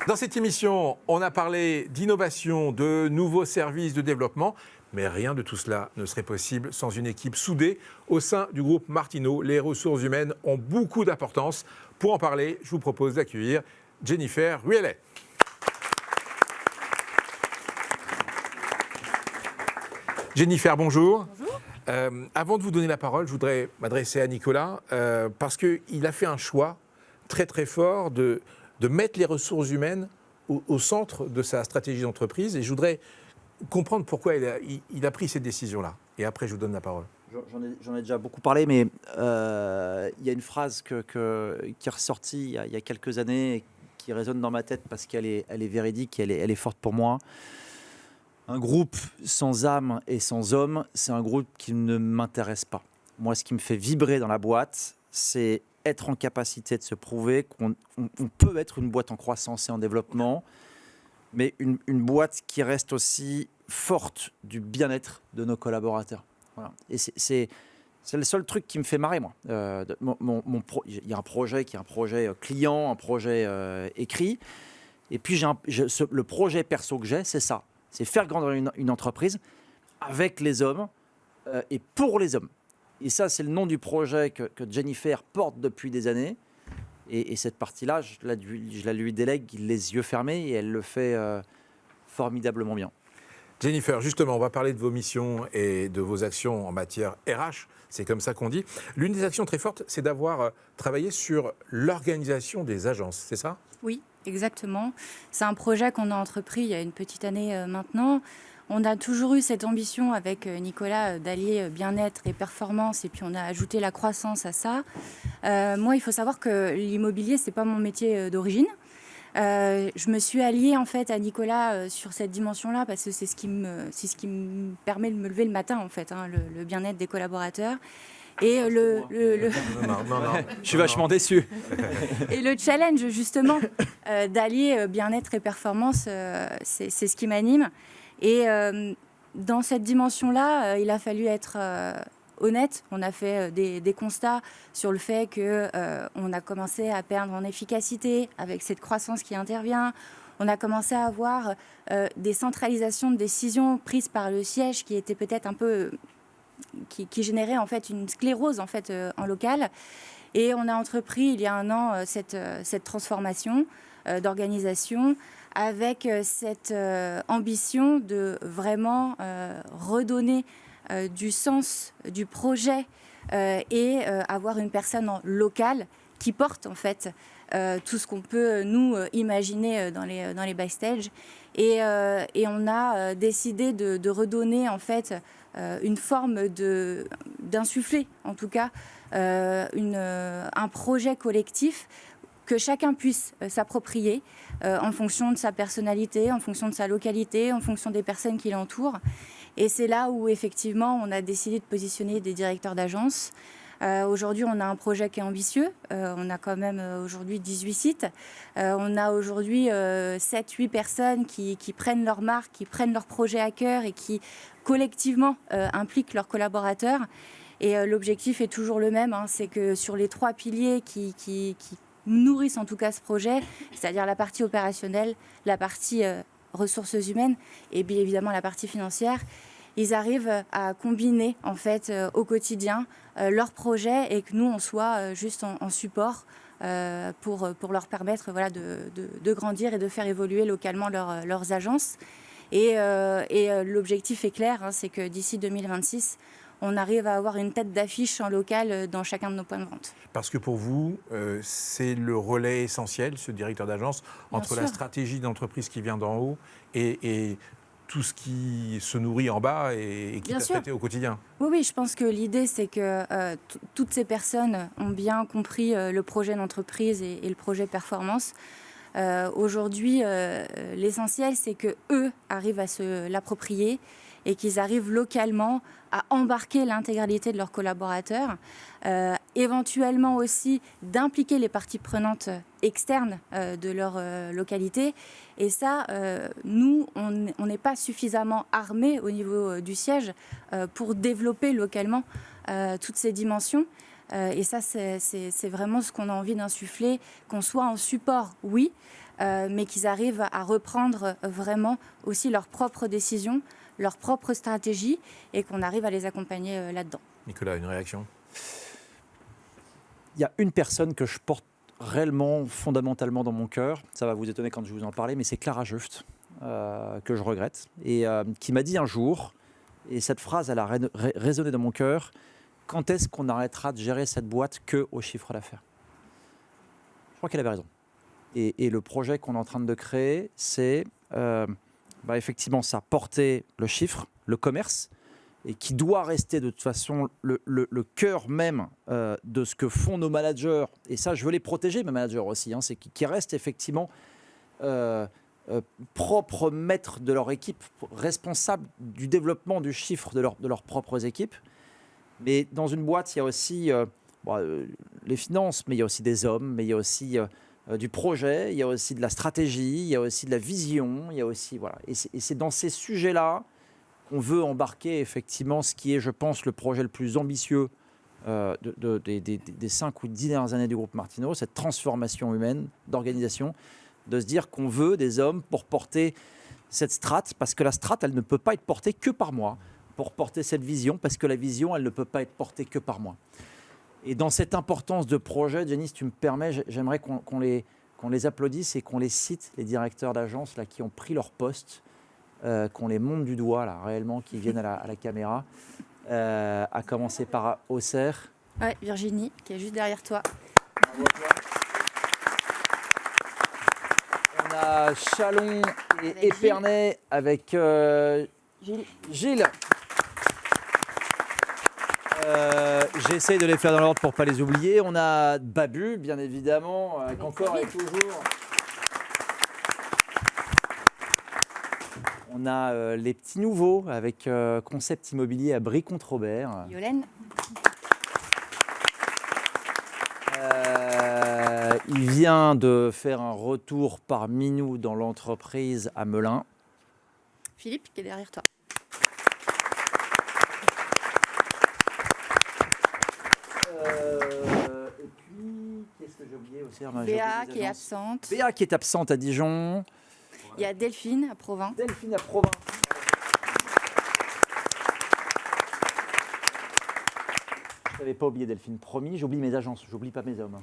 Dans cette émission, on a parlé d'innovation, de nouveaux services de développement, mais rien de tout cela ne serait possible sans une équipe soudée au sein du groupe Martineau. Les ressources humaines ont beaucoup d'importance. Pour en parler, je vous propose d'accueillir Jennifer Ruellet. Jennifer, bonjour. Bonjour. Avant de vous donner la parole, je voudrais m'adresser à Nicolas, parce qu'il a fait un choix très très fort de mettre les ressources humaines au centre de sa stratégie d'entreprise. Et je voudrais comprendre pourquoi il a pris cette décision-là. Et après, je vous donne la parole. J'en ai déjà beaucoup parlé, mais il y a une phrase qui est ressortie il y a quelques années et qui résonne dans ma tête parce qu'elle est véridique, elle est forte pour moi. Un groupe sans âme et sans homme, c'est un groupe qui ne m'intéresse pas. Moi, ce qui me fait vibrer dans la boîte, c'est être en capacité de se prouver qu'on peut être une boîte en croissance et en développement, mais une boîte qui reste aussi forte du bien-être de nos collaborateurs. Voilà. Et c'est le seul truc qui me fait marrer, moi. Il y a un projet qui est un projet client, un projet écrit. Et puis, le projet perso que j'ai, c'est ça. C'est faire grandir une entreprise avec les hommes et pour les hommes. Et ça, c'est le nom du projet que Jennifer porte depuis des années. Et cette partie-là, je la lui délègue les yeux fermés et elle le fait formidablement bien. Jennifer, justement, on va parler de vos missions et de vos actions en matière RH. C'est comme ça qu'on dit. L'une des actions très fortes, c'est d'avoir travaillé sur l'organisation des agences, c'est ça ? Oui, exactement. C'est un projet qu'on a entrepris il y a une petite année maintenant. On a toujours eu cette ambition avec Nicolas d'allier bien-être et performance, et puis on a ajouté la croissance à ça. Moi, il faut savoir que l'immobilier, c'est pas mon métier d'origine. Je me suis alliée en fait à Nicolas sur cette dimension-là parce que c'est ce qui me permet de me lever le matin en fait, hein, le bien-être des collaborateurs. Et Non. Je suis vachement déçu. Et le challenge justement d'allier bien-être et performance, c'est ce qui m'anime. Et dans cette dimension-là, il a fallu être honnête. On a fait des constats sur le fait qu'on a commencé à perdre en efficacité avec cette croissance qui intervient. On a commencé à avoir des centralisations de décisions prises par le siège qui étaient peut-être un peu... qui généraient en fait une sclérose en fait en local. Et on a entrepris il y a un an cette transformation d'organisation avec cette ambition de vraiment redonner du sens du projet et avoir une personne locale qui porte en fait tout ce qu'on peut nous imaginer dans les backstage. Et on a décidé de redonner en fait une forme d'insuffler en tout cas un projet collectif que chacun puisse s'approprier en fonction de sa personnalité, en fonction de sa localité, en fonction des personnes qui l'entourent. Et c'est là où effectivement on a décidé de positionner des directeurs d'agence. Aujourd'hui, on a un projet qui est ambitieux. On a quand même aujourd'hui 18 sites. On a aujourd'hui 7-8 personnes qui prennent leur marque, qui prennent leur projet à cœur et qui collectivement impliquent leurs collaborateurs. Et l'objectif est toujours le même, hein, c'est que sur les 3 piliers qui nourrissent en tout cas ce projet, c'est-à-dire la partie opérationnelle, la partie ressources humaines et bien évidemment la partie financière, ils arrivent à combiner en fait au quotidien leurs projets et que nous on soit juste en support pour leur permettre voilà, de grandir et de faire évoluer localement leurs agences. Et l'objectif est clair, hein, c'est que d'ici 2026, on arrive à avoir une tête d'affiche en local dans chacun de nos points de vente. Parce que pour vous, c'est le relais essentiel, ce directeur d'agence, entre la stratégie d'entreprise qui vient d'en haut et tout ce qui se nourrit en bas et qui est traité au quotidien. Oui, je pense que l'idée, c'est que toutes ces personnes ont bien compris le projet d'entreprise et le projet performance. Aujourd'hui, l'essentiel, c'est qu'eux arrivent à se l'approprier et qu'ils arrivent localement à embarquer l'intégralité de leurs collaborateurs, éventuellement aussi d'impliquer les parties prenantes externes de leur localité. Et ça, nous, on n'est pas suffisamment armés au niveau du siège pour développer localement toutes ces dimensions. Et ça, c'est vraiment ce qu'on a envie d'insuffler, qu'on soit en support, oui, mais qu'ils arrivent à reprendre vraiment aussi leurs propres décisions, leurs propres stratégies, et qu'on arrive à les accompagner là-dedans. Nicolas, une réaction? Il y a une personne que je porte réellement, fondamentalement dans mon cœur, ça va vous étonner quand je vous en parler, mais c'est Clara Jeuft, que je regrette, et qui m'a dit un jour, et cette phrase, elle a résonné dans mon cœur: quand est-ce qu'on arrêtera de gérer cette boîte que au chiffre d'affaires? Je crois qu'elle avait raison. Et le projet qu'on est en train de créer, c'est effectivement ça, porter le chiffre, le commerce, et qui doit rester de toute façon le cœur même de ce que font nos managers. Et ça, je veux les protéger, mes managers aussi, hein, c'est qu'ils restent effectivement propres maîtres de leur équipe, responsables du développement du chiffre de leurs propres équipes. Mais dans une boîte, il y a aussi les finances, mais il y a aussi des hommes, mais il y a aussi du projet, il y a aussi de la stratégie, il y a aussi de la vision, il y a aussi, voilà. Et c'est dans ces sujets-là qu'on veut embarquer effectivement ce qui est, je pense, le projet le plus ambitieux des 5 ou 10 dernières années du groupe Martineau, cette transformation humaine d'organisation, de se dire qu'on veut des hommes pour porter cette strate, parce que la strate, elle ne peut pas être portée que par moi, pour porter cette vision, parce que la vision, elle ne peut pas être portée que par moi. Et dans cette importance de projet, Jenny, si tu me permets, j'aimerais qu'on les applaudisse et qu'on les cite, les directeurs d'agence là, qui ont pris leur poste, qu'on les monte du doigt, là, réellement, qui viennent à la caméra, à commencer par Auxerre. Ouais, Virginie, qui est juste derrière toi. Bravo à toi. On a Chalon et Avec Épernay avec Gilles. J'essaie de les faire dans l'ordre pour ne pas les oublier. On a Babu, bien évidemment, qu'encore et toujours. On a les petits nouveaux avec Concept Immobilier à Brie-Comte-Robert. Yolène. Il vient de faire un retour parmi nous dans l'entreprise à Melun. Philippe, qui est derrière toi. Et puis, qu'est-ce que j'ai oublié aussi? Béa, qui est absente. Béa, qui est absente à Dijon. Il y a Delphine, à Provins. Delphine à Provins. Je n'avais pas oublié Delphine, promis, j'oublie mes agences, j'oublie pas mes hommes.